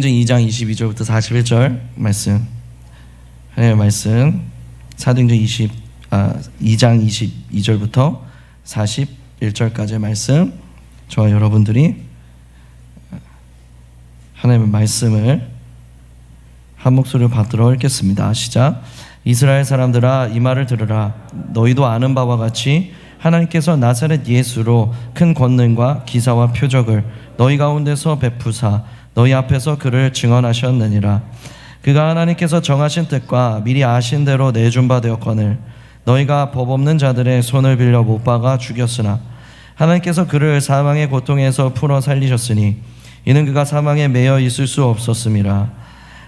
사도행전 2장 22절부터 41절 말씀. 하나님의 말씀. 사도행전 2장 22절부터 41절까지의 말씀. 저와 여러분들이 하나님의 말씀을 한 목소리로 받들어 읽겠습니다. 시작. 이스라엘 사람들아, 이 말을 들으라. 너희도 아는 바와 같이 하나님께서 나사렛 예수로 큰 권능과 기사와 표적을 너희 가운데서 베푸사 너희 앞에서 그를 증언하셨느니라. 그가 하나님께서 정하신 뜻과 미리 아신 대로 내준 바 되었거늘 너희가 법 없는 자들의 손을 빌려 못 박아 죽였으나 하나님께서 그를 사망의 고통에서 풀어 살리셨으니 이는 그가 사망에 매여 있을 수 없었음이라.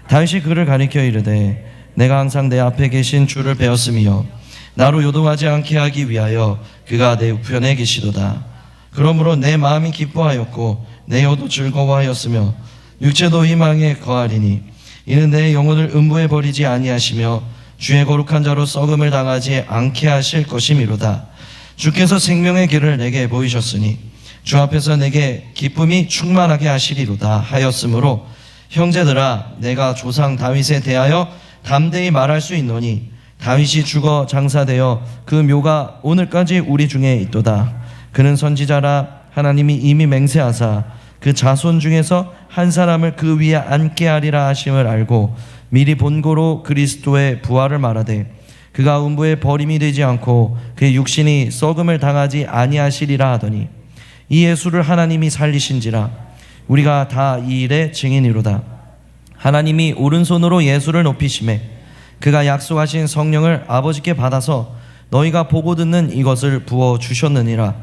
다윗이 그를 가리켜 이르되 내가 항상 내 앞에 계신 주를 배웠으며 나로 요동하지 않게 하기 위하여 그가 내 우편에 계시도다. 그러므로 내 마음이 기뻐하였고 내 혀도 즐거워하였으며 육체도 희망에 거하리니 이는 내 영혼을 음부에 버리지 아니하시며 주의 거룩한 자로 썩음을 당하지 않게 하실 것이미로다. 주께서 생명의 길을 내게 보이셨으니 주 앞에서 내게 기쁨이 충만하게 하시리로다 하였으므로 형제들아, 내가 조상 다윗에 대하여 담대히 말할 수 있노니 다윗이 죽어 장사되어 그 묘가 오늘까지 우리 중에 있도다. 그는 선지자라 하나님이 이미 맹세하사 그 자손 중에서 한 사람을 그 위에 앉게 하리라 하심을 알고 미리 본고로 그리스도의 부활을 말하되 그가 음부에 버림이 되지 않고 그의 육신이 썩음을 당하지 아니하시리라 하더니 이 예수를 하나님이 살리신지라. 우리가 다 이 일의 증인이로다. 하나님이 오른손으로 예수를 높이시매 그가 약속하신 성령을 아버지께 받아서 너희가 보고 듣는 이것을 부어주셨느니라.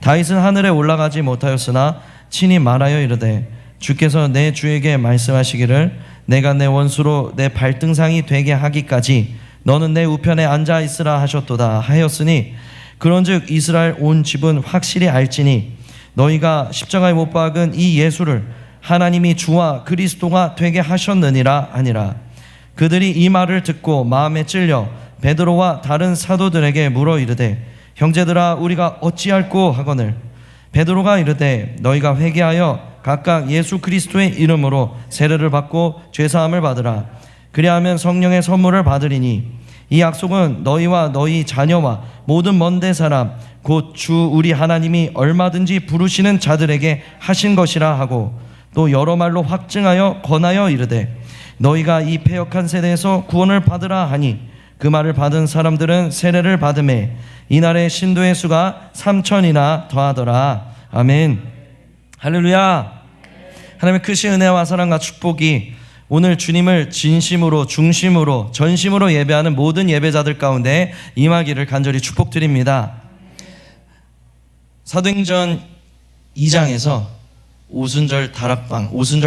다윗은 하늘에 올라가지 못하였으나 친히 말하여 이르되 주께서 내 주에게 말씀하시기를 내가 내 원수로 내 발등상이 되게 하기까지 너는 내 우편에 앉아 있으라 하셨도다 하였으니 그런즉 이스라엘 온 집은 확실히 알지니 너희가 십자가에 못 박은 이 예수를 하나님이 주와 그리스도가 되게 하셨느니라 하니라. 그들이 이 말을 듣고 마음에 찔려 베드로와 다른 사도들에게 물어 이르되 형제들아, 우리가 어찌할꼬 하거늘 베드로가 이르되 너희가 회개하여 각각 예수 그리스도의 이름으로 세례를 받고 죄사함을 받으라. 그리하면 성령의 선물을 받으리니 이 약속은 너희와 너희 자녀와 모든 먼데 사람 곧 주 우리 하나님이 얼마든지 부르시는 자들에게 하신 것이라 하고 또 여러 말로 확증하여 권하여 이르되 너희가 이 패역한 세대에서 구원을 받으라 하니 그 말을 받은 사람들은 세례를 받음에 이날의 신도의 수가 3,000이나 더하더라. 아멘. 할렐루야. 하나님의 크신 은혜와 사랑과 축복이 오늘 주님을 진심으로 중심으로 전심으로 예배하는 모든 예배자들 가운데 임하기를 간절히 축복드립니다. 사도행전 2장에서 오순절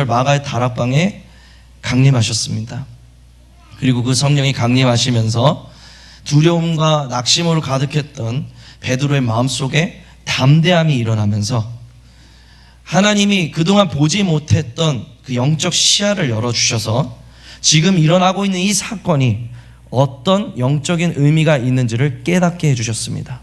마가의 다락방에 강림하셨습니다. 그리고 그 성령이 강림하시면서 두려움과 낙심으로 가득했던 베드로의 마음속에 담대함이 일어나면서 하나님이 그동안 보지 못했던 그 영적 시야를 열어주셔서 지금 일어나고 있는 이 사건이 어떤 영적인 의미가 있는지를 깨닫게 해주셨습니다.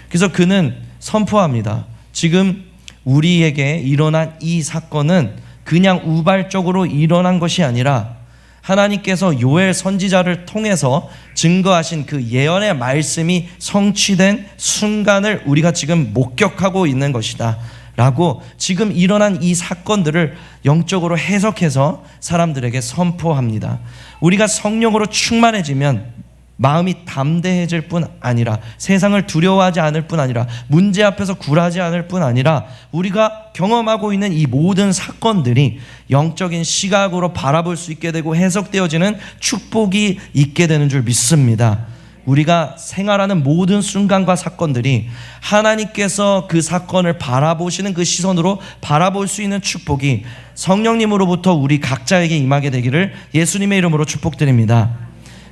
그래서 그는 선포합니다. 지금 우리에게 일어난 이 사건은 그냥 우발적으로 일어난 것이 아니라 하나님께서 요엘 선지자를 통해서 증거하신 그 예언의 말씀이 성취된 순간을 우리가 지금 목격하고 있는 것이다 라고 지금 일어난 이 사건들을 영적으로 해석해서 사람들에게 선포합니다. 우리가 성령으로 충만해지면 마음이 담대해질 뿐 아니라 세상을 두려워하지 않을 뿐 아니라 문제 앞에서 굴하지 않을 뿐 아니라 우리가 경험하고 있는 이 모든 사건들이 영적인 시각으로 바라볼 수 있게 되고 해석되어지는 축복이 있게 되는 줄 믿습니다. 우리가 생활하는 모든 순간과 사건들이 하나님께서 그 사건을 바라보시는 그 시선으로 바라볼 수 있는 축복이 성령님으로부터 우리 각자에게 임하게 되기를 예수님의 이름으로 축복드립니다.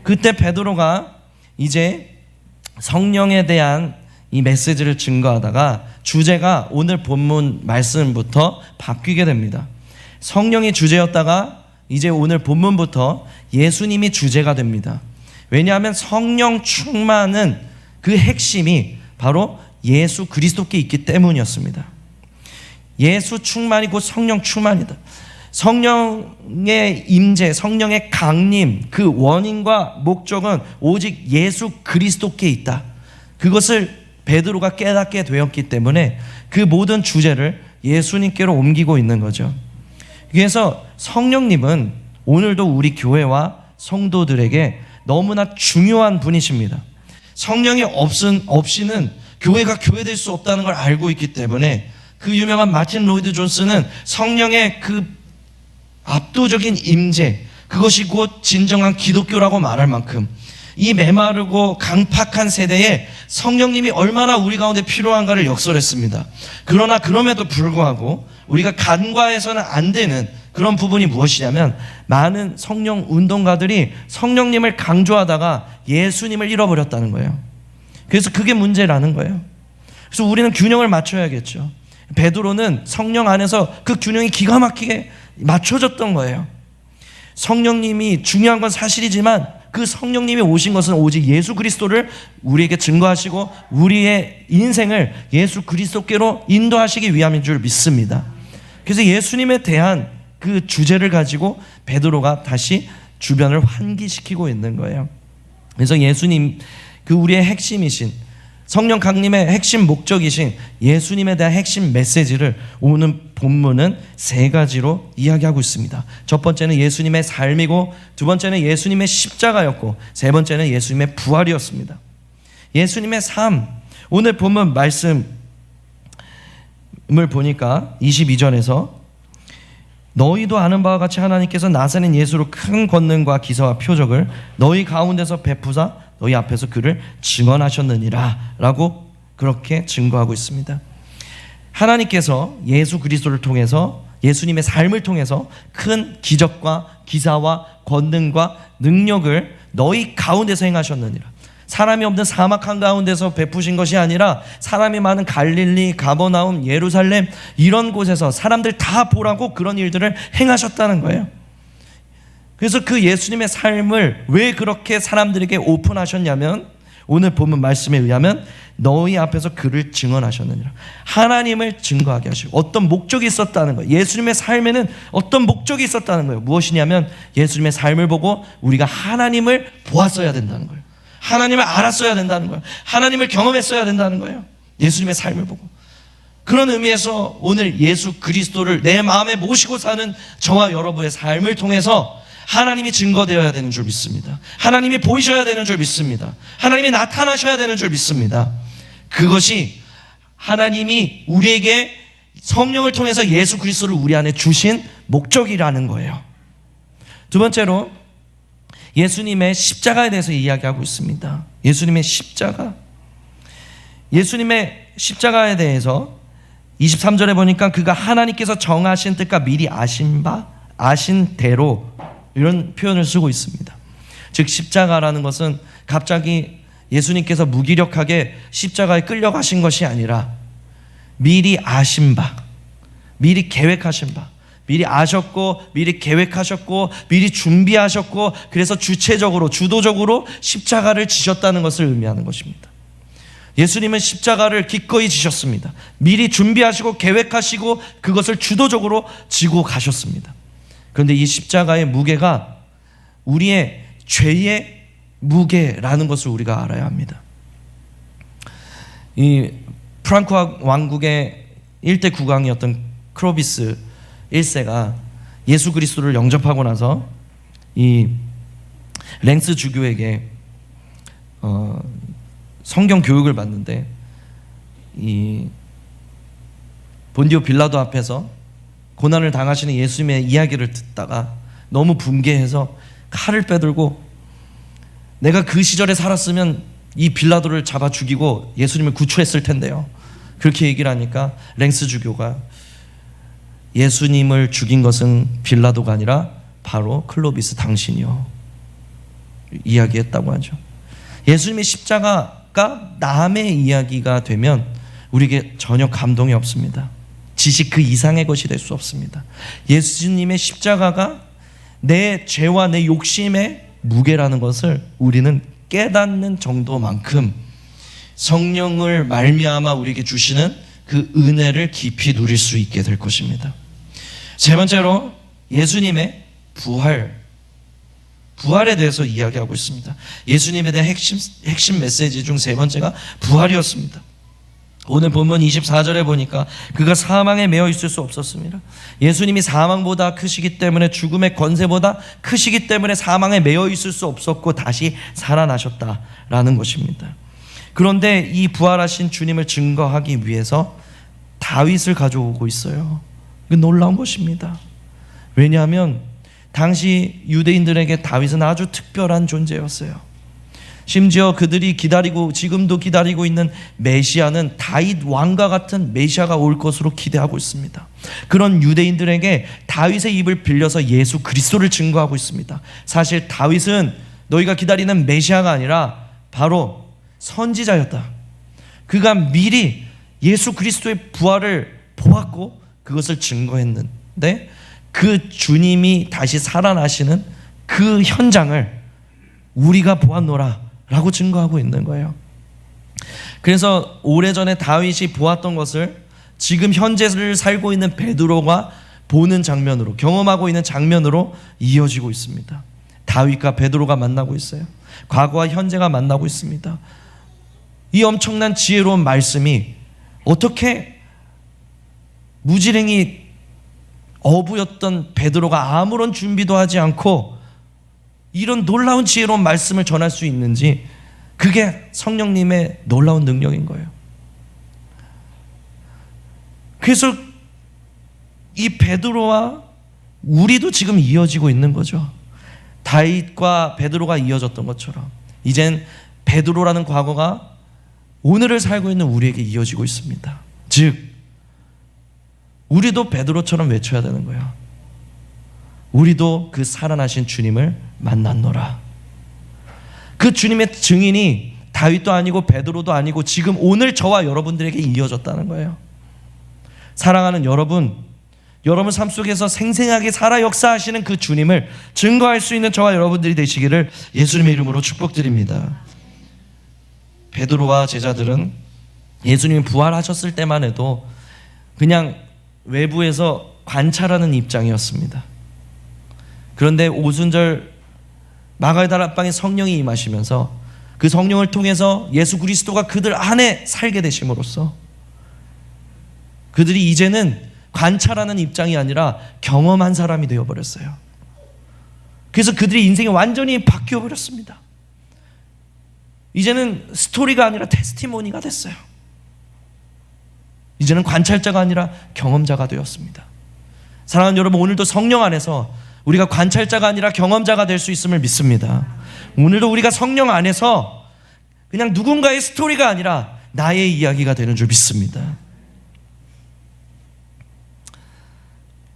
그때 베드로가 이제 성령에 대한 이 메시지를 증거하다가 주제가 오늘 본문 말씀부터 바뀌게 됩니다. 성령이 주제였다가 이제 오늘 본문부터 예수님이 주제가 됩니다. 왜냐하면 성령 충만은 그 핵심이 바로 예수 그리스도께 있기 때문이었습니다. 예수 충만이 곧 성령 충만이다. 성령의 임재, 성령의 강림, 그 원인과 목적은 오직 예수 그리스도께 있다. 그것을 베드로가 깨닫게 되었기 때문에 그 모든 주제를 예수님께로 옮기고 있는 거죠. 그래서 성령님은 오늘도 우리 교회와 성도들에게 너무나 중요한 분이십니다. 성령이 없이는 교회가 교회될 수 없다는 걸 알고 있기 때문에 그 유명한 마틴 로이드 존스는 성령의 그 압도적인 임재, 그것이 곧 진정한 기독교라고 말할 만큼 이 메마르고 강팍한 세대에 성령님이 얼마나 우리 가운데 필요한가를 역설했습니다. 그러나 그럼에도 불구하고 우리가 간과해서는 안 되는 그런 부분이 무엇이냐면, 많은 성령 운동가들이 성령님을 강조하다가 예수님을 잃어버렸다는 거예요. 그래서 그게 문제라는 거예요. 그래서 우리는 균형을 맞춰야겠죠. 베드로는 성령 안에서 그 균형이 기가 막히게 맞춰졌던 거예요. 성령님이 중요한 건 사실이지만 그 성령님이 오신 것은 오직 예수 그리스도를 우리에게 증거하시고 우리의 인생을 예수 그리스도께로 인도하시기 위함인 줄 믿습니다. 그래서 예수님에 대한 그 주제를 가지고 베드로가 다시 주변을 환기시키고 있는 거예요. 그래서 예수님, 그 우리의 핵심이신 성령 강림의 핵심 목적이신 예수님에 대한 핵심 메시지를 오늘 본문은 세 가지로 이야기하고 있습니다. 첫 번째는 예수님의 삶이고, 두 번째는 예수님의 십자가였고, 세 번째는 예수님의 부활이었습니다. 예수님의 삶, 오늘 본문 말씀을 보니까 22절에서 너희도 아는 바와 같이 하나님께서 나사렛 예수로 큰 권능과 기사와 표적을 너희 가운데서 베푸사 너희 앞에서 그를 증언하셨느니라 라고 그렇게 증거하고 있습니다. 하나님께서 예수 그리스도를 통해서, 예수님의 삶을 통해서 큰 기적과 기사와 권능과 능력을 너희 가운데서 행하셨느니라. 사람이 없는 사막 한가운데서 베푸신 것이 아니라 사람이 많은 갈릴리, 가버나움, 예루살렘 이런 곳에서 사람들 다 보라고 그런 일들을 행하셨다는 거예요. 그래서 그 예수님의 삶을 왜 그렇게 사람들에게 오픈하셨냐면, 오늘 본문 말씀에 의하면 너희 앞에서 그를 증언하셨느니라. 하나님을 증거하게 하시고 어떤 목적이 있었다는 거예요. 예수님의 삶에는 어떤 목적이 있었다는 거예요. 무엇이냐면 예수님의 삶을 보고 우리가 하나님을 보았어야 된다는 거예요. 하나님을 알았어야 된다는 거예요. 하나님을 경험했어야 된다는 거예요. 예수님의 삶을 보고. 그런 의미에서 오늘 예수 그리스도를 내 마음에 모시고 사는 저와 여러분의 삶을 통해서 하나님이 증거되어야 되는 줄 믿습니다. 하나님이 보이셔야 되는 줄 믿습니다. 하나님이 나타나셔야 되는 줄 믿습니다. 그것이 하나님이 우리에게 성령을 통해서 예수 그리스도를 우리 안에 주신 목적이라는 거예요. 두 번째로 예수님의 십자가에 대해서 이야기하고 있습니다. 예수님의 십자가. 예수님의 십자가에 대해서 23절에 보니까 그가 하나님께서 정하신 뜻과 미리 아신 대로 이런 표현을 쓰고 있습니다. 즉 십자가라는 것은 갑자기 예수님께서 무기력하게 십자가에 끌려가신 것이 아니라 미리 아신 바, 미리 계획하신 바, 미리 아셨고 미리 계획하셨고 미리 준비하셨고, 그래서 주체적으로 주도적으로 십자가를 지셨다는 것을 의미하는 것입니다. 예수님은 십자가를 기꺼이 지셨습니다. 미리 준비하시고 계획하시고 그것을 주도적으로 지고 가셨습니다. 그런데 이 십자가의 무게가 우리의 죄의 무게라는 것을 우리가 알아야 합니다. 이 프랑크 왕국의 일대 국왕이었던 크로비스 1세가 예수 그리스도를 영접하고 나서 이 랭스 주교에게 성경 교육을 받는데, 이 본디오 빌라도 앞에서 고난을 당하시는 예수님의 이야기를 듣다가 너무 분개해서 칼을 빼들고, 내가 그 시절에 살았으면 이 빌라도를 잡아 죽이고 예수님을 구출했을 텐데요, 그렇게 얘기를 하니까 랭스 주교가 예수님을 죽인 것은 빌라도가 아니라 바로 클로비스 당신이요 이야기했다고 하죠. 예수님의 십자가가 남의 이야기가 되면 우리에게 전혀 감동이 없습니다. 지식 그 이상의 것이 될 수 없습니다. 예수님의 십자가가 내 죄와 내 욕심의 무게라는 것을 우리는 깨닫는 정도만큼 성령을 말미암아 우리에게 주시는 그 은혜를 깊이 누릴 수 있게 될 것입니다. 세 번째로 예수님의 부활에 대해서 이야기하고 있습니다. 예수님에 대한 핵심 메시지 중 세 번째가 부활이었습니다. 오늘 본문 24절에 보니까 그가 사망에 매여 있을 수 없었습니다. 예수님이 사망보다 크시기 때문에, 죽음의 권세보다 크시기 때문에 사망에 매여 있을 수 없었고 다시 살아나셨다라는 것입니다. 그런데 이 부활하신 주님을 증거하기 위해서 다윗을 가져오고 있어요. 이거 놀라운 것입니다. 왜냐하면 당시 유대인들에게 다윗은 아주 특별한 존재였어요. 심지어 그들이 지금도 기다리고 있는 메시아는 다윗 왕과 같은 메시아가 올 것으로 기대하고 있습니다. 그런 유대인들에게 다윗의 입을 빌려서 예수 그리스도를 증거하고 있습니다. 사실 다윗은 너희가 기다리는 메시아가 아니라 바로 선지자였다. 그가 미리 예수 그리스도의 부활을 보았고 그것을 증거했는데, 그 주님이 다시 살아나시는 그 현장을 우리가 보았노라 라고 증거하고 있는 거예요. 그래서 오래전에 다윗이 보았던 것을 지금 현재를 살고 있는 베드로가 보는 장면으로, 경험하고 있는 장면으로 이어지고 있습니다. 다윗과 베드로가 만나고 있어요. 과거와 현재가 만나고 있습니다. 이 엄청난 지혜로운 말씀이 어떻게 무지랭이 어부였던 베드로가 아무런 준비도 하지 않고 이런 놀라운 지혜로운 말씀을 전할 수 있는지, 그게 성령님의 놀라운 능력인 거예요. 그래서 이 베드로와 우리도 지금 이어지고 있는 거죠. 다윗과 베드로가 이어졌던 것처럼 이젠 베드로라는 과거가 오늘을 살고 있는 우리에게 이어지고 있습니다. 즉 우리도 베드로처럼 외쳐야 되는 거예요. 우리도 그 살아나신 주님을 만났노라. 그 주님의 증인이 다윗도 아니고 베드로도 아니고 지금 오늘 저와 여러분들에게 이어졌다는 거예요. 사랑하는 여러분, 여러분 삶 속에서 생생하게 살아 역사하시는 그 주님을 증거할 수 있는 저와 여러분들이 되시기를 예수님의 이름으로 축복드립니다. 베드로와 제자들은 예수님이 부활하셨을 때만 해도 그냥 외부에서 관찰하는 입장이었습니다. 그런데 오순절 마가의 다락방에 성령이 임하시면서 그 성령을 통해서 예수 그리스도가 그들 안에 살게 되심으로써 그들이 이제는 관찰하는 입장이 아니라 경험한 사람이 되어버렸어요. 그래서 그들의 인생이 완전히 바뀌어버렸습니다. 이제는 스토리가 아니라 테스티모니가 됐어요. 이제는 관찰자가 아니라 경험자가 되었습니다. 사랑하는 여러분, 오늘도 성령 안에서 우리가 관찰자가 아니라 경험자가 될 수 있음을 믿습니다. 오늘도 우리가 성령 안에서 그냥 누군가의 스토리가 아니라 나의 이야기가 되는 줄 믿습니다.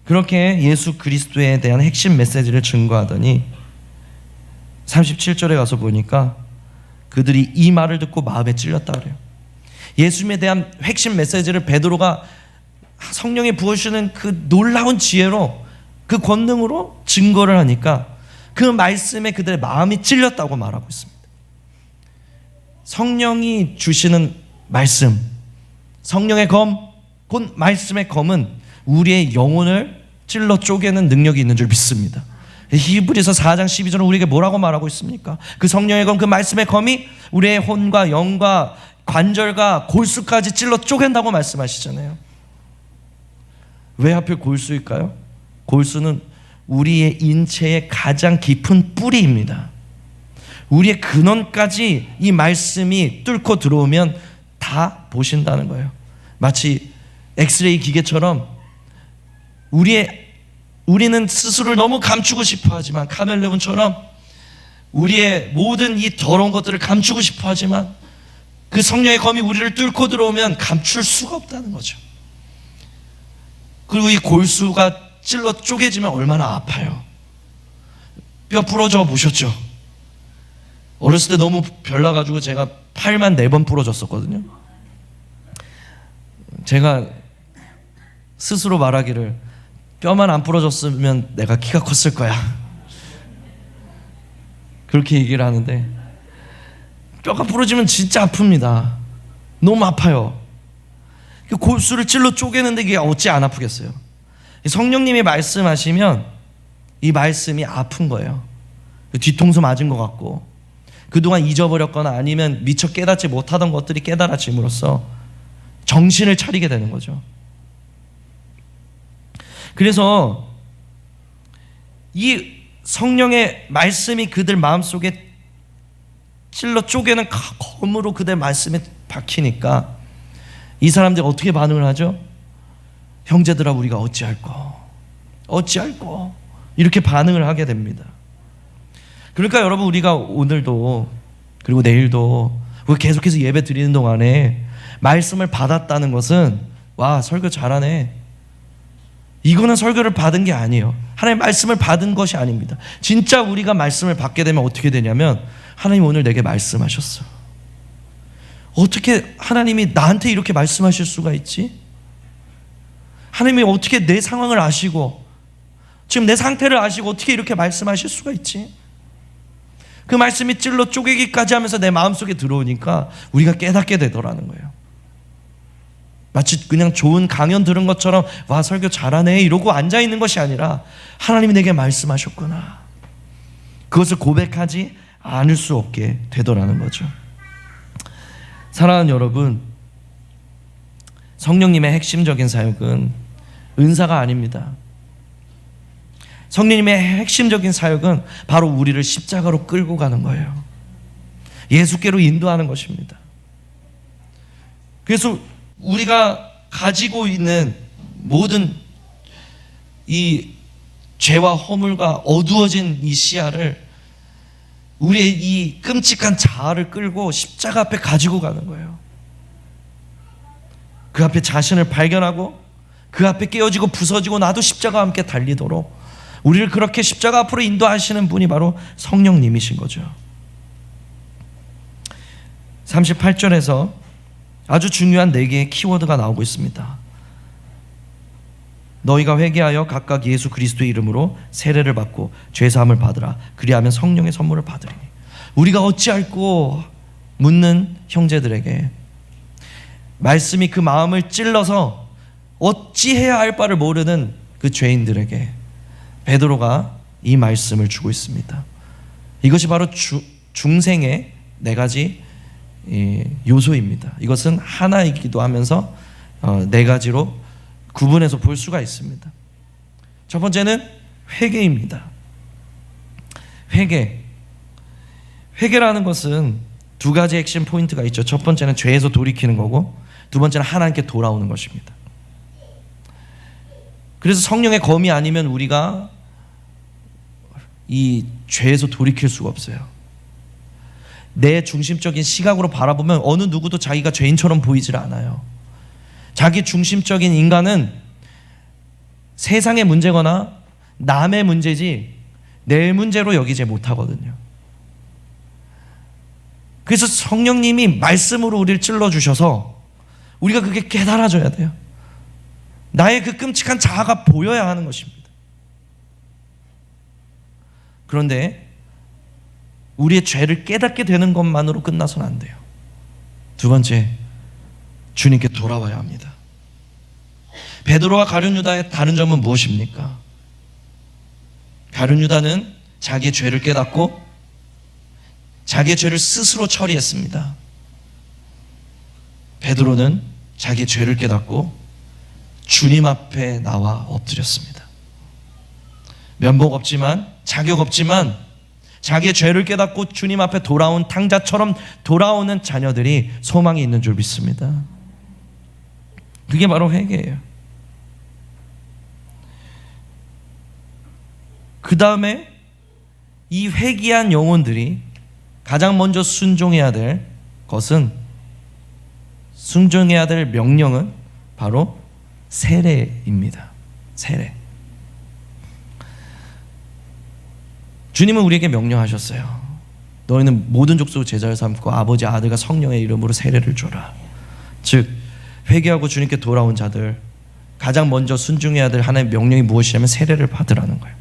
그렇게 예수 그리스도에 대한 핵심 메시지를 증거하더니 37절에 가서 보니까 그들이 이 말을 듣고 마음에 찔렸다 그래요. 예수님에 대한 핵심 메시지를 베드로가 성령이 부어주시는 그 놀라운 지혜로, 그 권능으로 증거를 하니까 그 말씀에 그들의 마음이 찔렸다고 말하고 있습니다. 성령이 주시는 말씀, 성령의 검, 곧 말씀의 검은 우리의 영혼을 찔러 쪼개는 능력이 있는 줄 믿습니다. 히브리서 4장 12절은 우리에게 뭐라고 말하고 있습니까? 그 성령의 검, 그 말씀의 검이 우리의 혼과 영과 관절과 골수까지 찔러 쪼갠다고 말씀하시잖아요. 왜 하필 골수일까요? 골수는 우리의 인체의 가장 깊은 뿌리입니다. 우리의 근원까지 이 말씀이 뚫고 들어오면 다 보신다는 거예요. 마치 엑스레이 기계처럼 우리는 스스로를 너무 감추고 싶어 하지만, 카멜레온처럼 우리의 모든 이 더러운 것들을 감추고 싶어 하지만 그 성령의 검이 우리를 뚫고 들어오면 감출 수가 없다는 거죠. 그리고 이 골수가 찔러 쪼개지면 얼마나 아파요. 뼈 부러져 보셨죠? 어렸을 때 너무 별나가지고 제가 팔만 4번 부러졌었거든요. 제가 스스로 말하기를 뼈만 안 부러졌으면 내가 키가 컸을 거야, 그렇게 얘기를 하는데 뼈가 부러지면 진짜 아픕니다. 너무 아파요. 골수를 찔러 쪼개는데 이게 어찌 안 아프겠어요. 성령님이 말씀하시면 이 말씀이 아픈 거예요. 뒤통수 맞은 것 같고, 그동안 잊어버렸거나 아니면 미처 깨닫지 못하던 것들이 깨달아짐으로써 정신을 차리게 되는 거죠. 그래서 이 성령의 말씀이 그들 마음속에 찔러 쪼개는 검으로 그들 말씀에 박히니까 이 사람들이 어떻게 반응을 하죠? 형제들아, 우리가 어찌할꼬 이렇게 반응을 하게 됩니다. 그러니까 여러분, 우리가 오늘도 그리고 내일도 계속해서 예배 드리는 동안에 말씀을 받았다는 것은, 와, 설교 잘하네, 이거는 설교를 받은 게 아니에요. 하나님 말씀을 받은 것이 아닙니다. 진짜 우리가 말씀을 받게 되면 어떻게 되냐면, 하나님 오늘 내게 말씀하셨어. 어떻게 하나님이 나한테 이렇게 말씀하실 수가 있지? 하나님이 어떻게 내 상황을 아시고 지금 내 상태를 아시고 어떻게 이렇게 말씀하실 수가 있지? 그 말씀이 찔러 쪼개기까지 하면서 내 마음속에 들어오니까 우리가 깨닫게 되더라는 거예요. 마치 그냥 좋은 강연 들은 것처럼, 와, 설교 잘하네 이러고 앉아있는 것이 아니라 하나님이 내게 말씀하셨구나, 그것을 고백하지 않을 수 없게 되더라는 거죠. 사랑하는 여러분, 성령님의 핵심적인 사역은 은사가 아닙니다. 성령님의 핵심적인 사역은 바로 우리를 십자가로 끌고 가는 거예요. 예수께로 인도하는 것입니다. 그래서 우리가 가지고 있는 모든 이 죄와 허물과 어두워진 이 시야를, 우리의 이 끔찍한 자아를 끌고 십자가 앞에 가지고 가는 거예요. 그 앞에 자신을 발견하고 그 앞에 깨어지고 부서지고 나도 십자가와 함께 달리도록 우리를 그렇게 십자가 앞으로 인도하시는 분이 바로 성령님이신 거죠. 38절에서 아주 중요한 4개의 키워드가 나오고 있습니다. 너희가 회개하여 각각 예수 그리스도의 이름으로 세례를 받고 죄사함을 받으라. 그리하면 성령의 선물을 받으리니. 우리가 어찌할꼬 묻는 형제들에게 말씀이 그 마음을 찔러서 어찌해야 할 바를 모르는 그 죄인들에게 베드로가 이 말씀을 주고 있습니다. 이것이 바로 중생의 4가지 요소입니다. 이것은 하나이기도 하면서 4가지로 구분해서 볼 수가 있습니다. 첫 번째는 회개입니다. 회개라는 것은 2가지 핵심 포인트가 있죠. 첫 번째는 죄에서 돌이키는 거고, 두 번째는 하나님께 돌아오는 것입니다. 그래서 성령의 검이 아니면 우리가 이 죄에서 돌이킬 수가 없어요. 내 중심적인 시각으로 바라보면 어느 누구도 자기가 죄인처럼 보이질 않아요. 자기 중심적인 인간은 세상의 문제거나 남의 문제지 내 문제로 여기지 못하거든요. 그래서 성령님이 말씀으로 우리를 찔러주셔서 우리가 그게 깨달아져야 돼요. 나의 그 끔찍한 자아가 보여야 하는 것입니다. 그런데 우리의 죄를 깨닫게 되는 것만으로 끝나서는 안 돼요. 두 번째, 주님께 돌아와야 합니다. 베드로와 가룟 유다의 다른 점은 무엇입니까? 가룟 유다는 자기의 죄를 깨닫고 자기의 죄를 스스로 처리했습니다. 베드로는 자기의 죄를 깨닫고 주님 앞에 나와 엎드렸습니다. 면목 없지만, 자격 없지만 자기의 죄를 깨닫고 주님 앞에 돌아온 탕자처럼 돌아오는 자녀들이 소망이 있는 줄 믿습니다. 그게 바로 회개예요. 그 다음에 이 회개한 영혼들이 가장 먼저 순종해야 될 것은, 순종해야 될 명령은 바로 세례입니다. 세례. 주님은 우리에게 명령하셨어요. 너희는 모든 족속을 제자를 삼고 아버지, 아들과 성령의 이름으로 세례를 줘라. 즉 회개하고 주님께 돌아온 자들, 가장 먼저 순종해야 될 하나님의 명령이 무엇이냐면 세례를 받으라는 거예요.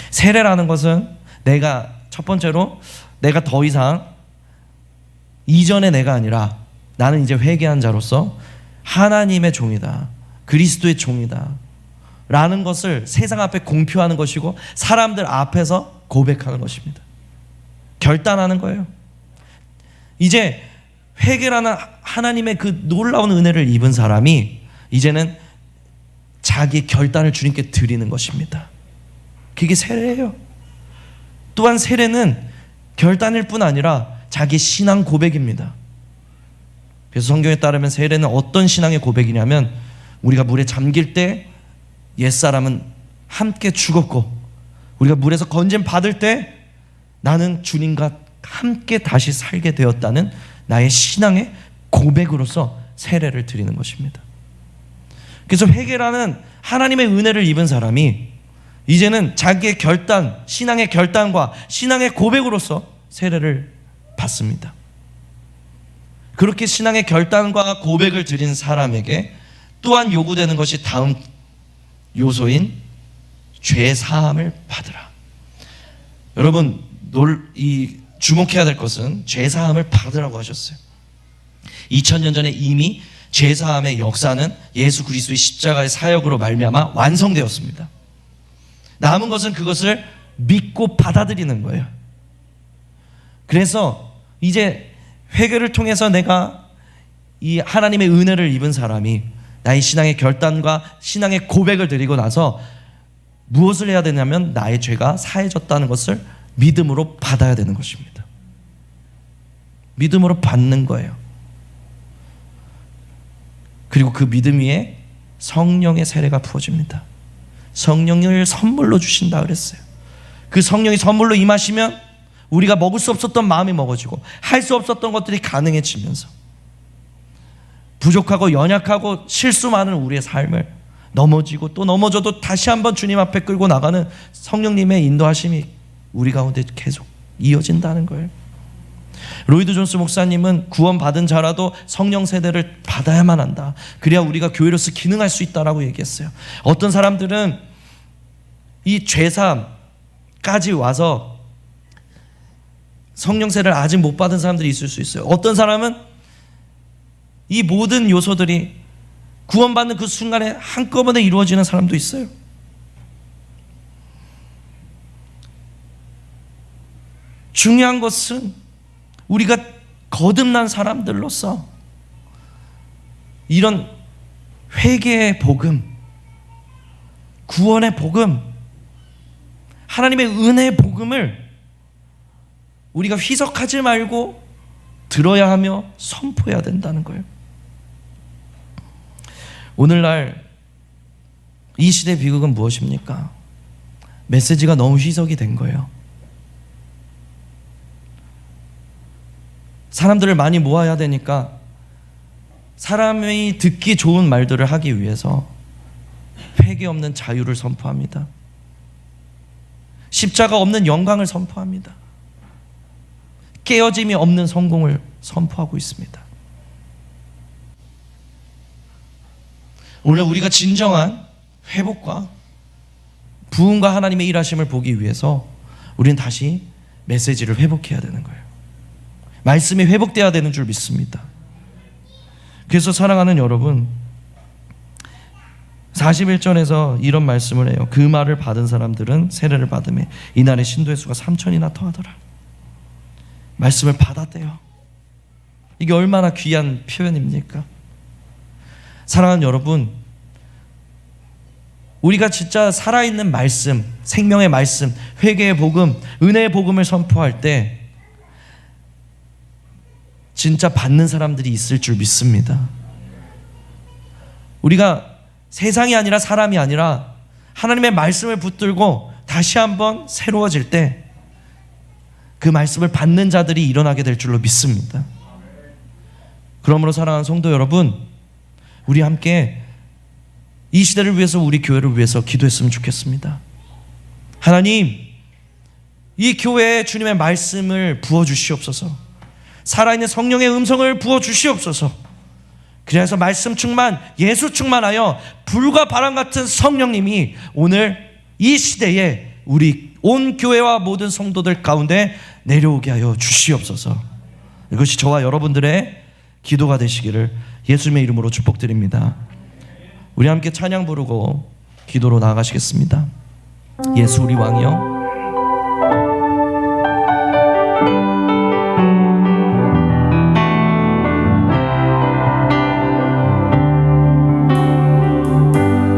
세례라는 것은 첫 번째로 내가 더 이상 이전의 내가 아니라 나는 이제 회개한 자로서 하나님의 종이다, 그리스도의 종이다, 라는 것을 세상 앞에 공표하는 것이고 사람들 앞에서 고백하는 것입니다. 결단하는 거예요. 이제 회개라는 하나님의 그 놀라운 은혜를 입은 사람이 이제는 자기 결단을 주님께 드리는 것입니다. 그게 세례예요. 또한 세례는 결단일 뿐 아니라 자기 신앙 고백입니다. 그래서 성경에 따르면 세례는 어떤 신앙의 고백이냐면 우리가 물에 잠길 때 옛사람은 함께 죽었고 우리가 물에서 건짐 받을 때 나는 주님과 함께 다시 살게 되었다는 나의 신앙의 고백으로서 세례를 드리는 것입니다. 그래서 회개라는 하나님의 은혜를 입은 사람이 이제는 자기의 결단, 신앙의 결단과 신앙의 고백으로서 세례를 받습니다. 그렇게 신앙의 결단과 고백을 드린 사람에게 또한 요구되는 것이 다음 요소인 죄 사함을 받으라. 여러분 주목해야 될 것은 죄 사함을 받으라고 하셨어요. 2000년 전에 이미 죄 사함의 역사는 예수 그리스도의 십자가의 사역으로 말미암아 완성되었습니다. 남은 것은 그것을 믿고 받아들이는 거예요. 그래서 이제 회개를 통해서 내가 이 하나님의 은혜를 입은 사람이 나의 신앙의 결단과 신앙의 고백을 드리고 나서 무엇을 해야 되냐면 나의 죄가 사해졌다는 것을 믿음으로 받아야 되는 것입니다. 믿음으로 받는 거예요. 그리고 그 믿음 위에 성령의 세례가 부어집니다. 성령을 선물로 주신다 그랬어요. 그 성령이 선물로 임하시면 우리가 먹을 수 없었던 마음이 먹어지고 할 수 없었던 것들이 가능해지면서 부족하고 연약하고 실수 많은 우리의 삶을 넘어지고 또 넘어져도 다시 한번 주님 앞에 끌고 나가는 성령님의 인도하심이 우리 가운데 계속 이어진다는 거예요. 로이드 존스 목사님은 구원받은 자라도 성령 세례를 받아야만 한다. 그래야 우리가 교회로서 기능할 수 있다라고 얘기했어요. 어떤 사람들은 이 죄사함까지 와서 성령 세례를 아직 못 받은 사람들이 있을 수 있어요. 어떤 사람은 이 모든 요소들이 구원받는 그 순간에 한꺼번에 이루어지는 사람도 있어요. 중요한 것은 우리가 거듭난 사람들로서 이런 회개의 복음, 구원의 복음, 하나님의 은혜의 복음을 우리가 희석하지 말고 들어야 하며 선포해야 된다는 거예요. 오늘날 이 시대의 비극은 무엇입니까? 메시지가 너무 희석이 된 거예요. 사람들을 많이 모아야 되니까 사람이 듣기 좋은 말들을 하기 위해서 회개 없는 자유를 선포합니다. 십자가 없는 영광을 선포합니다. 깨어짐이 없는 성공을 선포하고 있습니다. 오늘 우리가 진정한 회복과 부흥과 하나님의 일하심을 보기 위해서 우리는 다시 메시지를 회복해야 되는 거예요. 말씀이 회복돼야 되는 줄 믿습니다. 그래서 사랑하는 여러분, 41절에서 이런 말씀을 해요. 그 말을 받은 사람들은 세례를 받음에 이날의 신도의 수가 3,000이나 더하더라. 말씀을 받았대요. 이게 얼마나 귀한 표현입니까? 사랑하는 여러분, 우리가 진짜 살아있는 말씀, 생명의 말씀, 회개의 복음, 은혜의 복음을 선포할 때 진짜 받는 사람들이 있을 줄 믿습니다. 우리가 세상이 아니라 사람이 아니라 하나님의 말씀을 붙들고 다시 한번 새로워질 때 그 말씀을 받는 자들이 일어나게 될 줄로 믿습니다. 그러므로 사랑하는 성도 여러분, 우리 함께 이 시대를 위해서, 우리 교회를 위해서 기도했으면 좋겠습니다. 하나님, 이 교회에 주님의 말씀을 부어주시옵소서. 살아있는 성령의 음성을 부어주시옵소서. 그래서 말씀 충만, 예수 충만하여 불과 바람 같은 성령님이 오늘 이 시대에 우리 온 교회와 모든 성도들 가운데 내려오게 하여 주시옵소서. 이것이 저와 여러분들의 기도가 되시기를 예수님의 이름으로 축복드립니다. 우리 함께 찬양 부르고 기도로 나아가시겠습니다. 예수 우리 왕이여,